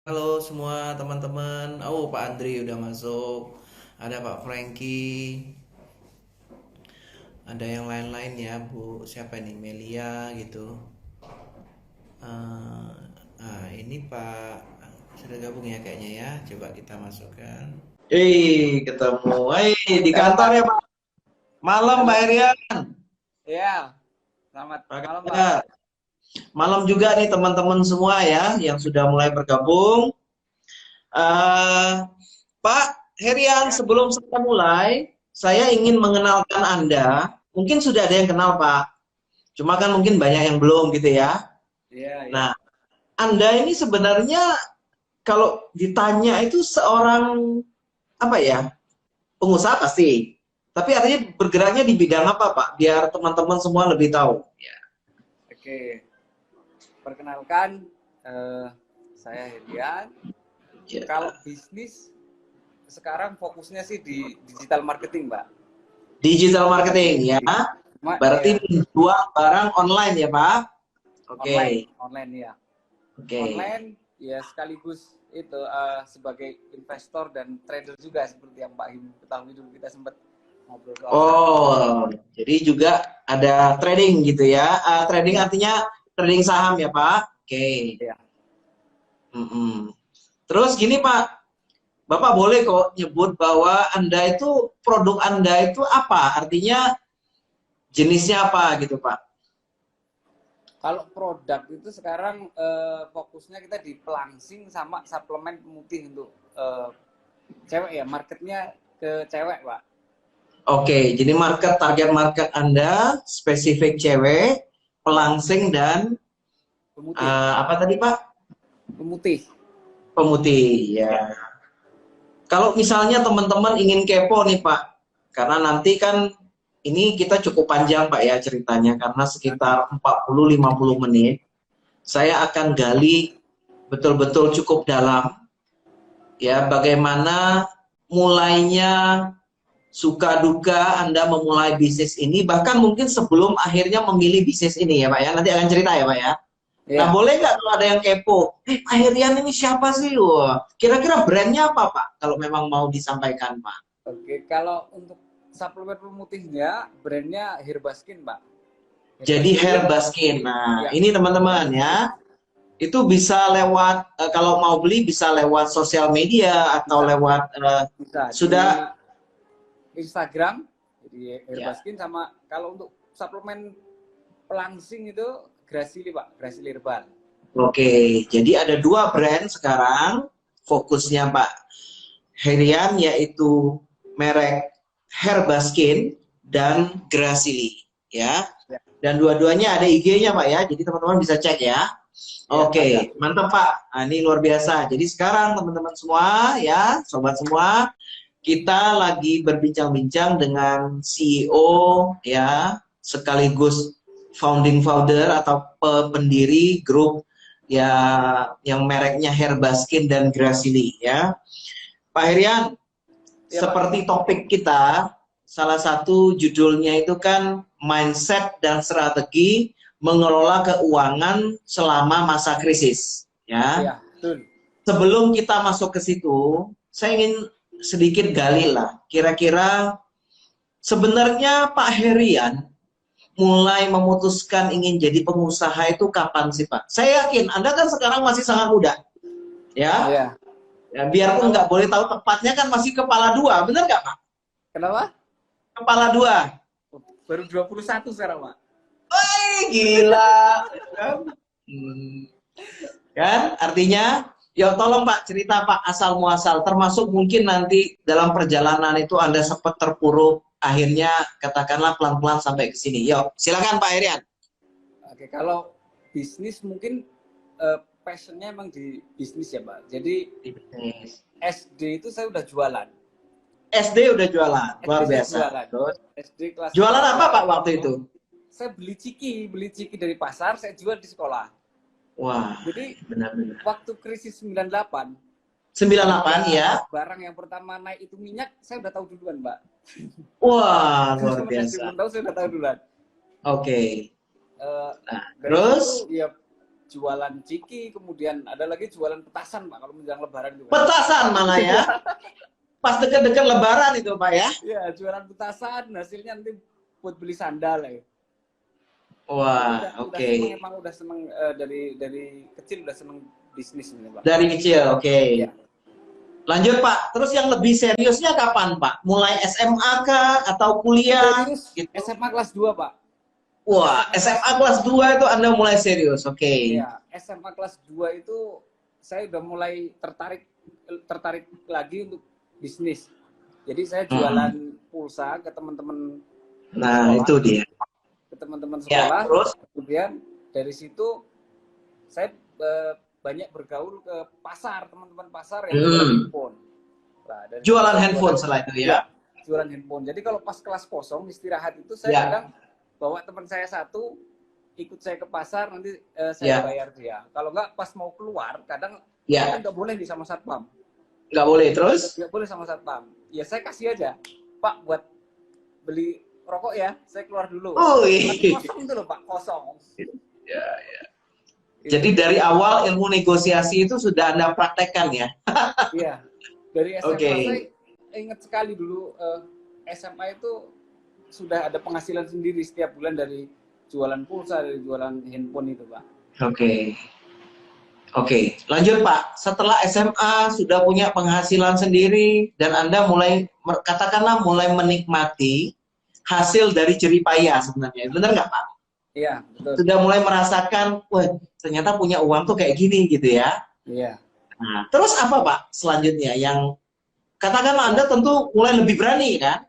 Halo semua teman-teman. Oh, Pak Andri udah masuk. Ada Pak Frankie. Ada yang lain-lain ya, Bu. Siapa ini? Melia gitu. Eh, ini Pak sudah gabung ya kayaknya ya. Coba kita masukkan. Ketemu. Di Halo kantor Pak. ya, Pak. Malam, Halo. Pak Herian. Ya, selamat Apa malam Pak. kabar? Malam juga nih teman-teman semua ya yang sudah mulai bergabung. Eh, Pak Herian, Ya, sebelum saya mulai, saya ingin mengenalkan Anda. Mungkin sudah ada yang kenal, Pak. Cuma kan mungkin banyak yang belum gitu ya. iya, Nah, iya. Anda ini sebenarnya kalau ditanya itu seorang apa ya? Pengusaha pasti. Tapi artinya bergeraknya di bidang apa, Pak? Biar teman-teman semua lebih tahu. Ya. Oke, perkenalkan saya Hedian. Ya. Kalau bisnis sekarang fokusnya sih di digital marketing, Mbak. Digital marketing ya. Jadi cuma Berarti ya menjual barang online ya, Pak? Oke. online ya. Oke. Online ya sekaligus itu sebagai investor dan trader juga seperti yang Pak Him ketahui dulu kita sempat ngobrol soal saham. Oh, jadi juga ada trading gitu ya. Trading Ya, artinya trading saham ya, Pak? Oke. ya. Mm-mm. Terus gini, Pak, Bapak boleh kok nyebut bahwa Anda itu, produk Anda itu apa? Artinya jenisnya apa gitu, Pak? Kalau produk itu sekarang fokusnya kita di pelangsing sama suplemen pemutih untuk cewek ya, marketnya ke cewek, Pak. Oke, jadi target market Anda spesifik cewek, Ya, pelangsing dan pemutih. apa tadi, Pak? Pemutih. Pemutih ya. Ya, Kalau misalnya teman-teman ingin kepo nih Pak, karena nanti kan ini kita cukup panjang Pak ya ceritanya, karena sekitar 40-50 menit. Saya akan gali betul-betul cukup dalam, ya bagaimana mulainya suka duka Anda memulai bisnis ini, bahkan mungkin sebelum akhirnya memilih bisnis ini ya Pak ya, nanti akan cerita ya Pak ya. Nah ya. boleh nggak kalau ada yang kepo, Pak Herian ini siapa sih? Wah, kira-kira brandnya apa Pak, kalau memang mau disampaikan Pak? Oke, kalau untuk suplemen pemutihnya brandnya Herbaskin, Pak. Jadi Herbaskin, Herbaskin. Nah, ya, ini teman-teman ya. Herbaskin Itu bisa lewat kalau mau beli bisa lewat sosial media atau bisa, lewat bisa sudah di Instagram, jadi ya. Herbaskin sama kalau untuk suplemen pelangsing itu Gracili, Pak, Gracili Herbal. Oke, jadi ada dua brand sekarang fokusnya Pak Herian yaitu merek Herbaskin dan Gracili ya. Ya, Dan dua-duanya ada IG-nya Pak ya. Jadi teman-teman bisa cek ya. ya ada. Oke, mantap Pak. Nah, ini luar biasa. Jadi sekarang teman-teman semua ya, sobat semua, kita lagi berbincang-bincang dengan CEO ya, sekaligus founding founder atau pendiri grup ya yang mereknya Herbaskin dan Gracili ya. Pak Herian, Ya Pak, seperti topik kita, salah satu judulnya itu kan mindset dan strategi mengelola keuangan selama masa krisis. Ya, ya betul. sebelum kita masuk ke situ, saya ingin sedikit gali lah. Kira-kira sebenarnya Pak Herian mulai memutuskan ingin jadi pengusaha itu kapan sih Pak? Saya yakin Anda kan sekarang masih sangat muda, ya. Ya, Ya biarpun kalau nggak boleh tahu tepatnya kan masih kepala dua, benar nggak Pak? kenapa? Kepala dua. Baru 21 sekarang, Pak. Gila. Hmm. Kan artinya ya tolong Pak cerita Pak asal muasal termasuk mungkin nanti dalam perjalanan itu Anda sempat terpuruk akhirnya katakanlah pelan-pelan sampai ke sini. Yuk, silakan Pak Irian. Oke, kalau bisnis mungkin passionnya emang di bisnis ya, Pak. Jadi SD itu saya udah jualan. SD udah jualan, SD luar saya biasa. jualan. Terus SD kelas jualan apa 3. Pak waktu itu? Saya beli ciki dari pasar, saya jual di sekolah. Wah, Jadi benar-benar. waktu krisis 98, 98 harga ya. barang yang pertama naik itu minyak, saya udah tahu duluan, Mbak. Wah, luar Teman-teman SD biasa. belum tahu, saya udah tahu duluan. Oke. Eh, Nah, dari situ terus ya jualan ciki, kemudian ada lagi jualan petasan Pak kalau menjelang Lebaran juga. Petasan malah ya. Pas deket-deket Lebaran itu Pak ya. Iya, jualan petasan, hasilnya nanti buat beli sandal ya. Wah, oke. Emang udah seneng dari kecil udah seneng bisnis ini Pak. Dari kecil, oke. Ya. Lanjut Pak, terus yang lebih seriusnya kapan Pak? Mulai SMA kah atau kuliah? Serius, Gitu. SMA kelas 2 Pak. Wah, SMA kelas 2 itu Anda mulai serius, oke. Iya, SMA kelas 2 itu saya udah mulai tertarik lagi untuk bisnis. Jadi saya jualan pulsa ke teman-teman Nah, sekolah, itu dia. ke teman-teman Ya, sekolah. terus? Kemudian dari situ saya banyak bergaul ke pasar, teman-teman pasar yang jualan handphone. Nah, jualan handphone setelah itu ya? Jualan handphone. Jadi kalau pas kelas kosong istirahat itu saya kadang bawa teman saya satu ikut saya ke pasar, nanti saya bayar dia. Kalau enggak pas mau keluar kadang kita nggak boleh di sama satpam. Nggak boleh, terus? Nggak boleh sama satpam. Ya saya kasih aja, Pak buat beli rokok ya, saya keluar dulu. Oh iya. Kosong dulu Pak, kosong. Ya, ya. Jadi dari awal ilmu negosiasi itu sudah Anda praktekkan ya? Iya. Dari SMA saya ingat sekali dulu SMA itu sudah ada penghasilan sendiri setiap bulan dari jualan pulsa, dari jualan handphone itu Pak. Oke, lanjut Pak. Setelah SMA sudah punya penghasilan sendiri dan Anda mulai, katakanlah mulai menikmati hasil dari jerih payah sebenarnya. Benar nggak Pak? Iya, betul. Sudah mulai merasakan, wah ternyata punya uang tuh kayak gini gitu ya. Iya. Nah, terus apa Pak selanjutnya yang katakanlah Anda tentu mulai lebih berani kan?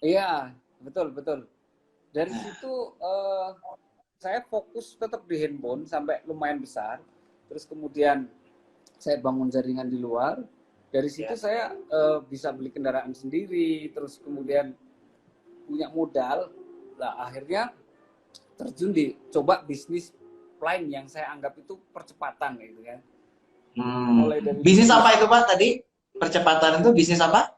Iya, betul, betul. Dari situ saya fokus tetap di handphone sampai lumayan besar. Terus kemudian saya bangun jaringan di luar. Dari situ saya bisa beli kendaraan sendiri. Terus kemudian punya modal. Nah, akhirnya terjun di coba bisnis lain yang saya anggap itu percepatan gitu kan. Mulai dari bisnis apa itu Pak tadi? Percepatan itu bisnis apa?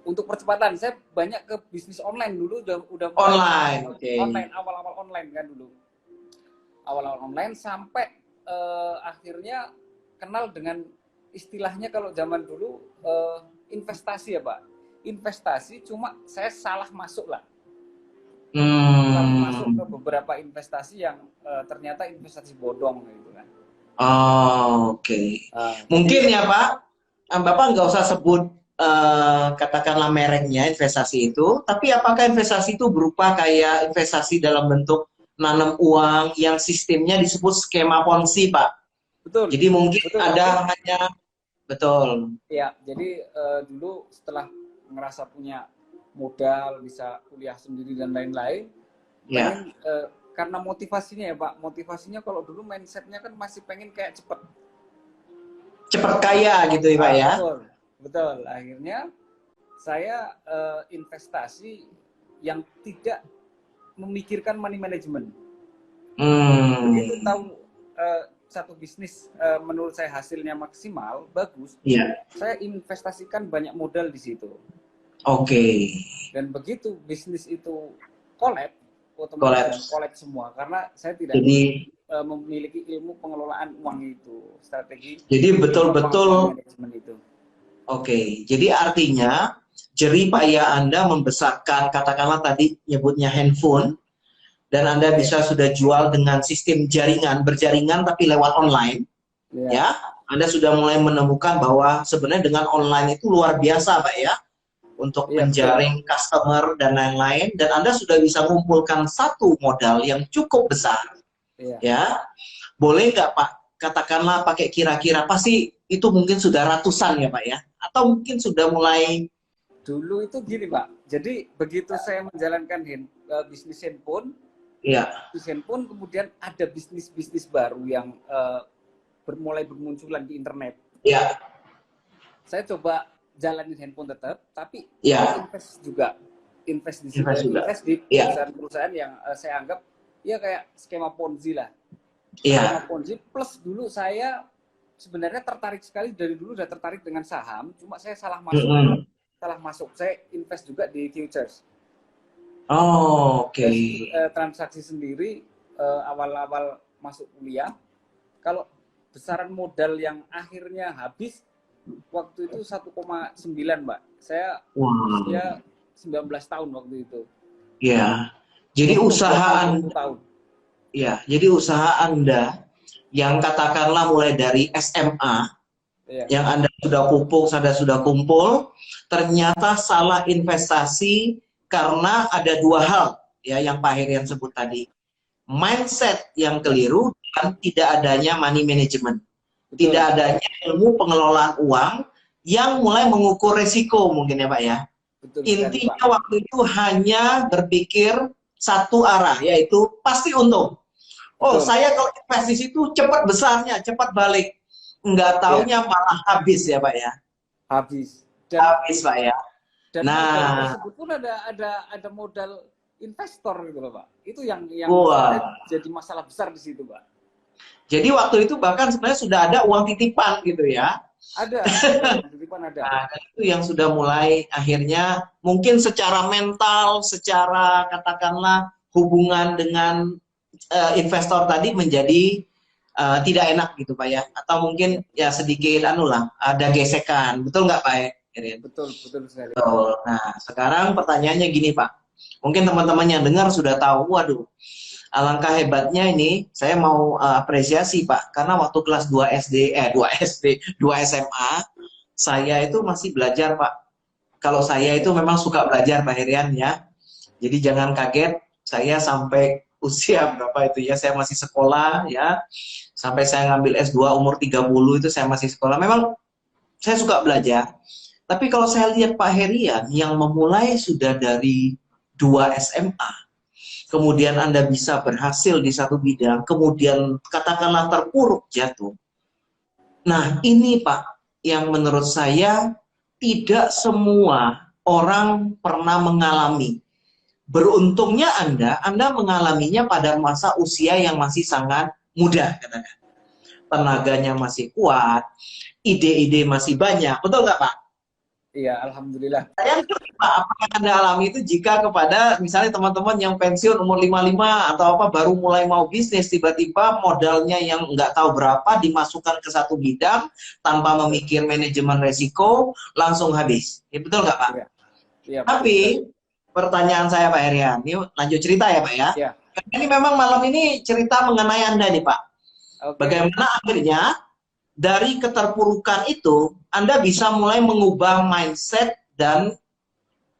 Untuk percepatan saya banyak ke bisnis online dulu, udah online. Online, awal-awal online kan dulu. Awal-awal online sampai akhirnya kenal dengan istilahnya kalau zaman dulu investasi ya Pak. Investasi cuma saya salah masuk lah. Masuk ke beberapa investasi yang ternyata investasi bodong gitu kan. Mungkin ya Pak, Bapak nggak usah sebut katakanlah mereknya investasi itu, tapi apakah investasi itu berupa kayak investasi dalam bentuk nanam uang yang sistemnya disebut skema Ponzi Pak? Betul. Jadi mungkin ada betul. hanya betul. Ya, jadi dulu setelah ngerasa punya modal, bisa kuliah sendiri dan lain-lain, pengen, karena motivasinya ya Pak, motivasinya kalau dulu mindsetnya kan masih pengen kayak cepet kaya gitu ya Pak ya. Betul. Akhirnya saya investasi yang tidak memikirkan money management. Begitu tahu satu bisnis menurut saya hasilnya maksimal, bagus, saya investasikan banyak modal di situ. Dan begitu bisnis itu collab, otomatis collab semua karena saya tidak memiliki ilmu pengelolaan uang itu, strategi. Jadi betul-betul itu. Jadi artinya jerih payah Anda membesarkan, katakanlah tadi nyebutnya handphone, dan Anda bisa sudah jual dengan sistem berjaringan tapi lewat online. Ya, Anda sudah mulai menemukan bahwa sebenarnya dengan online itu luar biasa Pak ya, untuk menjaring customer dan lain-lain, dan Anda sudah bisa mengumpulkan satu modal yang cukup besar. Ya, boleh nggak Pak, katakanlah pakai kira-kira, pasti itu mungkin sudah ratusan ya Pak ya, atau mungkin sudah mulai. Dulu itu gini Pak, jadi begitu saya menjalankan bisnis handphone, bisnis handphone, kemudian ada bisnis baru yang mulai bermunculan di internet. Saya coba jalanin handphone tetap, tapi invest di perusahaan-perusahaan yang saya anggap ya kayak skema Ponzi lah. Skema Ponzi plus dulu saya sebenarnya tertarik sekali, dari dulu udah tertarik dengan saham, cuma saya salah masuk. Saya invest juga di futures. Transaksi sendiri awal-awal masuk kuliah. kalau besaran modal yang akhirnya habis waktu itu 1,9, Mbak. Saya Wah, usia 19 tahun waktu itu. ya. Jadi Belum usaha mau 20 Anda, tahun. ya, jadi usaha Anda yang katakanlah mulai dari SMA, Iya, yang Anda sudah pupuk, Anda sudah kumpul, ternyata salah investasi karena ada dua hal ya yang Pak Herian sebut tadi. Mindset yang iya. keliru dan tidak adanya money management. Tidak Betul, adanya ilmu pengelolaan uang yang mulai mengukur resiko mungkin ya Pak ya. betul sekali, Pak. Intinya waktu itu hanya berpikir satu arah, yaitu pasti untung. Oh, Betul. saya kalau investasi itu cepat besarnya, cepat balik. Nggak Iya, taunya malah habis ya Pak ya. habis. Habis Pak ya. Dan modal Nah, tersebut pun ada modal investor gitu loh, Pak. Itu yang wah. sebenarnya jadi masalah besar di situ, Pak. Jadi waktu itu bahkan sebenarnya sudah ada uang titipan gitu ya. Ada uang titipan ada. Nah, dan itu yang sudah mulai akhirnya mungkin secara mental, secara katakanlah hubungan dengan investor tadi menjadi tidak enak gitu Pak ya. Atau Iya, mungkin ya sedikit anu lah, ada gesekan. Betul nggak Pak Erin? betul sekali, Pak. Betul. Nah, sekarang pertanyaannya gini Pak. Mungkin teman-teman yang dengar sudah tahu, waduh, alangkah hebatnya ini, saya mau apresiasi Pak, karena waktu kelas 2 SD, 2 SD, 2 SMA, saya itu masih belajar Pak. Kalau saya itu Iya, memang suka belajar Pak Herian ya. Jadi jangan kaget, saya sampai usia berapa itu ya, saya masih sekolah ya. Sampai saya ngambil S2 umur 30 itu saya masih sekolah. Memang saya suka belajar. Tapi kalau saya lihat Pak Herian yang memulai sudah dari 2 SMA, kemudian Anda bisa berhasil di satu bidang, kemudian katakanlah terpuruk jatuh. Nah, ini Pak, yang menurut saya tidak semua orang pernah mengalami. Beruntungnya Anda mengalaminya pada masa usia yang masih sangat muda, katakan. Tenaganya masih kuat, ide-ide masih banyak, betul nggak Pak? iya, alhamdulillah. Sayangnya Pak, apa yang Anda alami itu jika kepada misalnya teman-teman yang pensiun umur 55 atau apa baru mulai mau bisnis, tiba-tiba modalnya yang nggak tahu berapa dimasukkan ke satu bidang tanpa Betul. memikir manajemen resiko, langsung habis. Ya, betul nggak Pak? Iya, iya betul Tapi sekali. pertanyaan saya Pak Herian, ini lanjut cerita ya Pak ya. Iya, Karena ini memang malam ini cerita mengenai Anda nih Pak. oke. Bagaimana akhirnya dari keterpurukan itu Anda bisa mulai mengubah mindset dan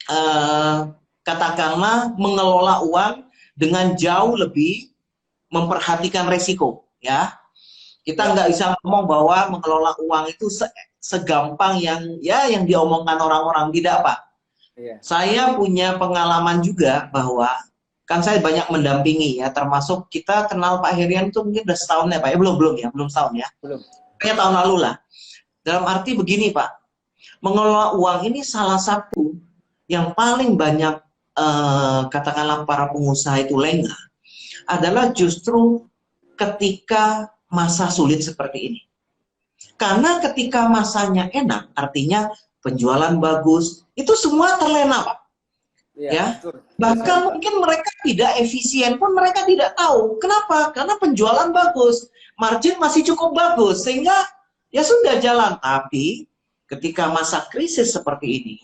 eh, katakanlah mengelola uang dengan jauh lebih memperhatikan resiko ya. Kita Iya, nggak bisa ngomong bahwa mengelola uang itu segampang yang ya yang diomongkan orang-orang, tidak Pak. iya, Saya punya pengalaman juga bahwa kan saya banyak mendampingi ya, termasuk kita kenal Pak Herian itu mungkin udah setahun ya Pak ya, belum setahun ya, belum. kayaknya tahun lalu lah. Dalam arti begini Pak, mengelola uang ini salah satu yang paling banyak katakanlah para pengusaha itu lengah adalah justru ketika masa sulit seperti ini. Karena ketika masanya enak, artinya penjualan bagus, itu semua terlena, Pak. Iya, Ya, betul bahkan sekali, Pak. mungkin mereka tidak efisien pun mereka tidak tahu. Kenapa? Karena penjualan bagus, margin masih cukup bagus, sehingga ya sudah jalan. Tapi ketika masa krisis seperti ini,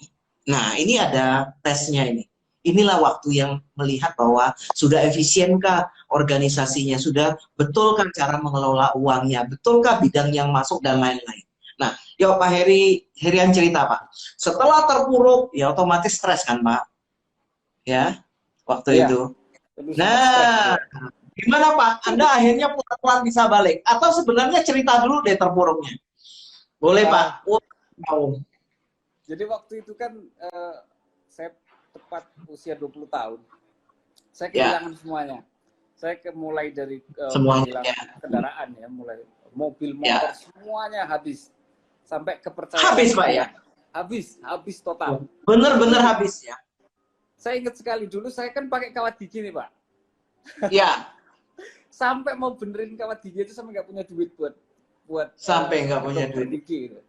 nah ini ada tesnya ini. Inilah waktu yang melihat bahwa sudah efisienkah organisasinya, sudah betulkah cara mengelola uangnya, betulkah bidang yang masuk dan lain-lain. Nah, yuk Pak Herian cerita Pak. Setelah terpuruk, ya otomatis stres kan Pak, ya waktu Iya, itu. tentu sangat stres itu. Nah, gimana Pak? Anda akhirnya pelan-pelan bisa balik? Atau sebenarnya cerita dulu deh terpuruknya? Boleh Eh, Pak? Wow. jadi waktu itu kan saya tepat usia 20 tahun. Saya Ya, kehilangan semuanya. Saya mulai dari semuanya ya. kehilangan kendaraan ya, mulai mobil, motor, Ya. semuanya habis. Sampai kepercayaan Habis Pak ya? saya habis total. Bener-bener Itu habis ya? saya ingat sekali dulu saya kan pakai kawat gigi nih Pak. Ya, Sampai mau benerin kawat gigi itu sampai nggak punya duit buat buat sampai nggak ke punya dokter duit. gigi gitu.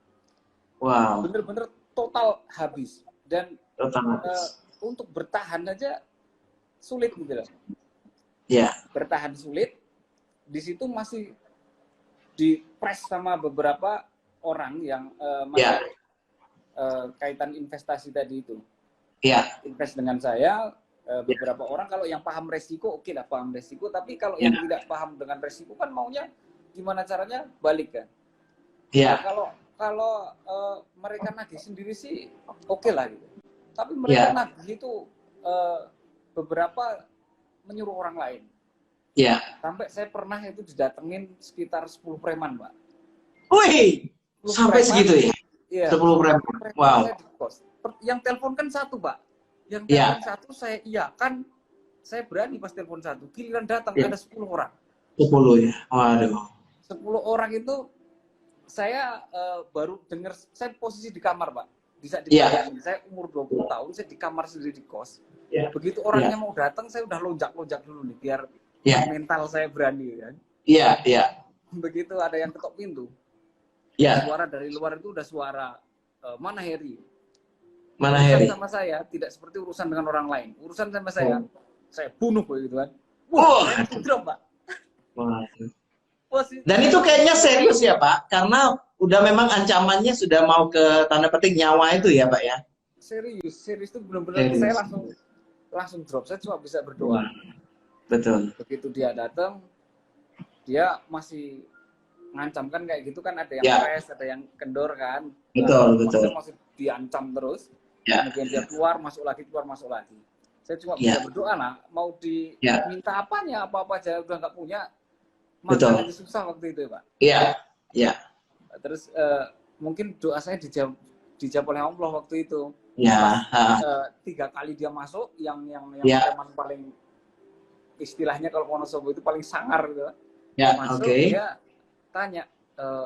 Wow, Bener-bener total habis dan total eh, habis. untuk bertahan aja sulit gitu loh. Ya, Bertahan sulit, di situ masih di-press sama beberapa orang yang masuk kaitan investasi tadi itu. Invest dengan saya, beberapa orang kalau yang paham resiko, oke lah paham resiko, tapi kalau yang tidak paham dengan resiko kan maunya gimana caranya balik kan. Nah, kalau mereka nagih sendiri sih oke lah gitu. Tapi mereka nagih itu beberapa menyuruh orang lain. Sampai saya pernah itu didatengin sekitar 10 preman, Pak. Wih, sampai preman, segitu ya? Iya, 10 preman. Wow. Yang telepon kan satu, Pak. Yang telepon satu saya kan saya berani pas telepon satu. Giliran datang ada 10 orang. 10 ya. Waduh. 10 orang itu saya baru dengar, saya posisi di kamar, Pak. Bisa dibayangin, saya umur 20 tahun, saya di kamar sendiri di kos. Begitu orangnya mau datang, saya udah lonjak-lonjak dulu nih, biar mental saya berani kan. Begitu ada yang ketok pintu, suara dari luar itu udah suara, mana Heri? Mana Heri? Urusan sama saya tidak seperti urusan dengan orang lain. Urusan sama saya bunuh begitu kan. Saya drop, Pak. Dan itu kayaknya serius ya, Pak, karena udah memang ancamannya sudah mau ke tanda petik nyawa itu ya, Pak ya. Serius itu benar-benar saya langsung drop. Saya cuma bisa berdoa. Betul. Begitu dia datang, dia masih ngancam kan kayak gitu kan, ada yang press, ada yang kendor kan. Betul. Masih diancam terus. Kemudian dia keluar, masuk lagi. Saya cuma bisa berdoa lah, mau diminta apanya, apa-apa aja udah nggak punya. Masalahnya susah waktu itu, Pak. Iya. Terus mungkin doa saya dijawab oleh Allah waktu itu. 3 kali dia masuk, yang preman paling istilahnya kalau Wonosobo itu paling sangar gitu. Masuk dia tanya,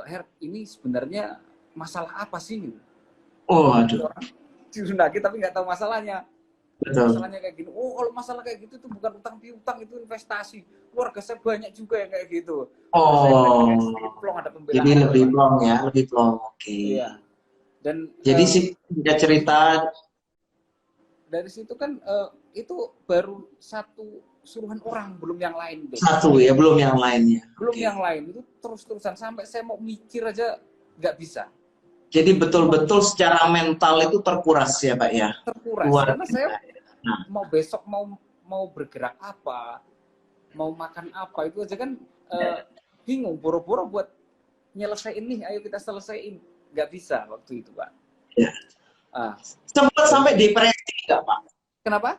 Her, ini sebenarnya masalah apa sih? Oh, aduh. Orang dirundaki tapi nggak tahu masalahnya. Masalahnya kayak gini. Oh, kalau masalah kayak gitu tuh bukan utang piutang, itu investasi. Keluarga saya banyak juga yang kayak gitu. Oh, ada pembelaan. Jadi lebih plong ya, lebih plong. Oke. Iya. Dan jadi sih tidak cerita dari situ kan itu baru satu suruhan orang, belum yang lain. Satu ya, belum yang lainnya. Belum yang lain, itu terus-terusan sampai saya mau mikir aja nggak bisa. Jadi betul-betul secara mental itu terkuras ya, Pak ya. Terkuras. Karena saya mau besok mau bergerak apa, mau makan apa, itu aja kan bingung. Boro-boro buat nyelesain nih, ayo kita selesaiin. Nggak bisa waktu itu, Pak. Sempat sampai depresi nggak, Pak? Kenapa?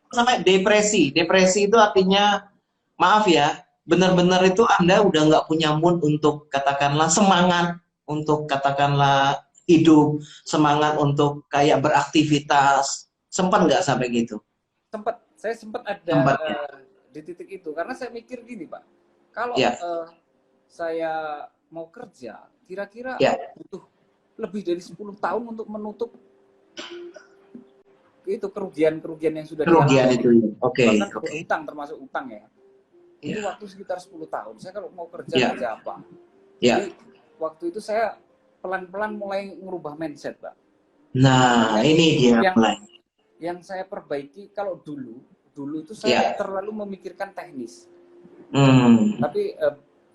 Sampai depresi. Depresi itu artinya, maaf ya, benar-benar itu Anda udah nggak punya mood untuk katakanlah semangat, untuk katakanlah hidup, semangat untuk kayak beraktivitas. Sempat nggak sampai gitu? Sempat. Saya sempat ada di titik itu. Karena saya mikir gini, Pak. Kalau saya mau kerja, kira-kira butuh lebih dari 10 tahun untuk menutup itu kerugian-kerugian yang sudah dialami. Itu. Bahkan utang, termasuk utang ya. Itu waktu sekitar 10 tahun. Saya kalau mau kerja apa? Jadi waktu itu saya pelan-pelan mulai ngubah mindset, Pak. Nah, ini dia yang saya perbaiki. Kalau dulu itu saya terlalu memikirkan teknis. Tapi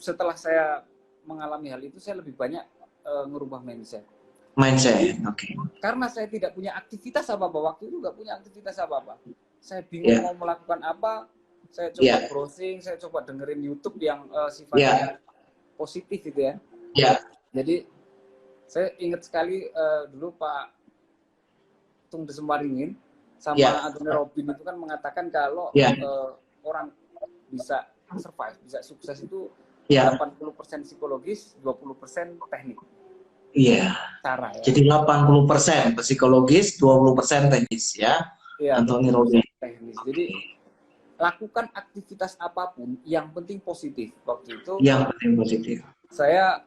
setelah saya mengalami hal itu, saya lebih banyak ngerubah mindset. Karena saya tidak punya aktivitas apa-apa, waktu itu nggak punya aktivitas apa-apa. Saya bingung mau melakukan apa. Saya coba browsing, saya coba dengerin YouTube yang sifatnya positif gitu ya. Jadi saya ingat sekali dulu Pak Tung Desembaringin sama Anthony Robin itu kan mengatakan kalau orang bisa survive, bisa sukses itu 80% psikologis, 20% teknik. Cara ya. Jadi 80% psikologis, 20% teknis ya. Anthony Robin. Teknis. Jadi lakukan aktivitas apapun, yang penting positif. Waktu itu yang penting positif. Saya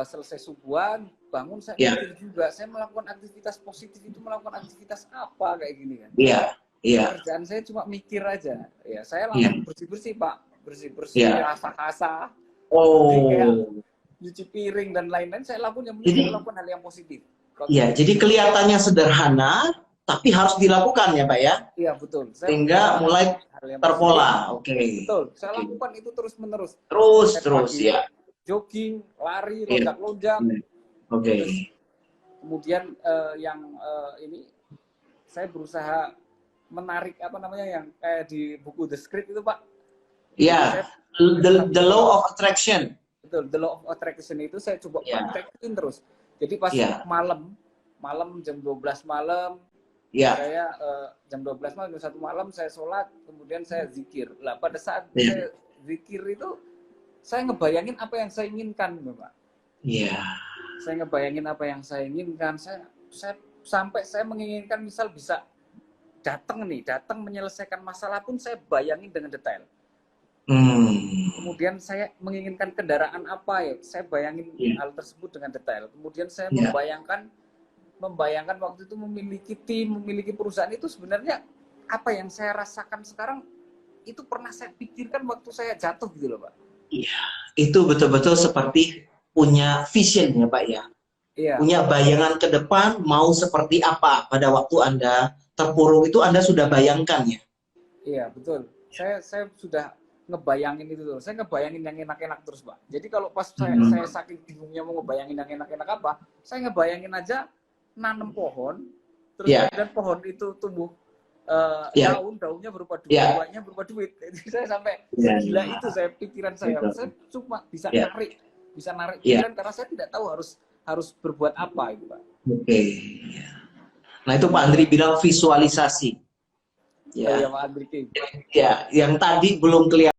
selesai subuhan, bangun saya mikir juga, saya melakukan aktivitas positif itu melakukan aktivitas apa kayak gini kan. Kerjaan saya cuma mikir aja. Ya, saya langsung bersih-bersih, Pak. Bersih-bersih, asah-asah. Nyuci piring dan lain-lain, saya lakukan melakukan hal yang positif. Jadi kelihatannya sederhana, tapi harus dilakukan ya, Pak ya? Iya, betul. Sehingga mulai terpola. Betul. Saya lakukan itu terus-menerus. Terus ya. jogging, lari, Iya. lonjak-lonjak. Oke. Terus kemudian ini saya berusaha menarik apa namanya yang kayak di buku The Script itu, Pak. Iya. The law of attraction. Betul, the law of attraction itu saya coba praktekin terus. Jadi pas malam jam 12 malam, saya jam 12 malam, jam 1 malam saya sholat, kemudian saya zikir. Lah pada saat saya zikir itu, saya ngebayangin apa yang saya inginkan, Bapak. Iya. Saya ngebayangin apa yang saya inginkan. Saya sampai saya menginginkan misal bisa datang menyelesaikan masalah pun saya bayangin dengan detail. Kemudian saya menginginkan kendaraan apa ya, saya bayangin hal tersebut dengan detail. Kemudian saya membayangkan waktu itu memiliki tim, memiliki perusahaan itu sebenarnya apa yang saya rasakan sekarang itu pernah saya pikirkan waktu saya jatuh gitu loh, Pak. Iya, itu betul-betul seperti punya vision ya Pak ya. Iya. Punya bayangan ke depan mau seperti apa pada waktu Anda terpuruk itu Anda sudah bayangkan ya. Iya, betul. Saya sudah ngebayangin itu tuh. Saya ngebayangin yang enak-enak terus, Pak. Jadi kalau pas saya saking bingungnya mau ngebayangin yang enak-enak apa, saya ngebayangin aja nanam pohon, terus kemudian pohon itu tumbuh daunnya berupa duit, buahnya berupa duit. Jadi saya sampai gila itu saya pikiran saya. Saya cuma bisa narik pikiran karena saya tidak tahu harus berbuat apa itu, Pak. Oke. Nah itu Pak Andri bilang visualisasi. Ya, Pak Andri. Ya, yang tadi belum kelihatan.